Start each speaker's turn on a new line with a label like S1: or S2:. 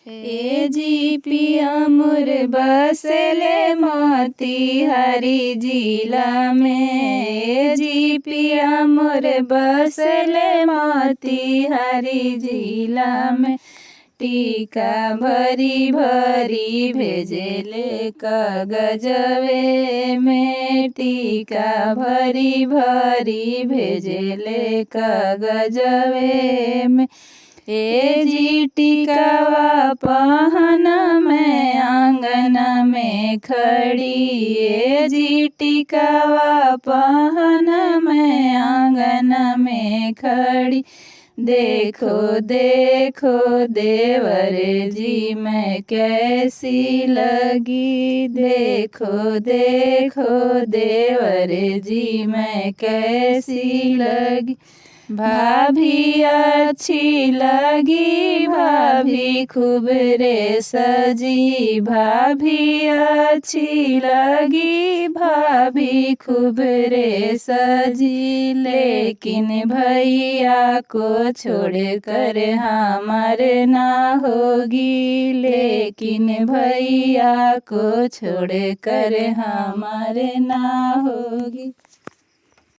S1: ए जी पिया मोर बसले मोतीहारी जिला में। ए जी पिया मोर बसले मोतीहारी जिला में। टीका भरी भरी भेजेले कागजवे में। टीका भरी भरी भेजेले कागजवे में। ए जी टिकावा पहन में आंगन में खड़ी। ए जी टिकावा पहन में आंगन में खड़ी। देखो देखो देवर जी मैं कैसी लगी। देखो देखो देवर जी मैं कैसी लगी। भाभी अच्छी लगी भाभी खूब रे सजी। भाभी अच्छी लगी भाभी खूब रे सजी। लेकिन भैया को छोड़ कर हमारे ना होगी। लेकिन भैया को छोड़ कर हमारे ना होगी।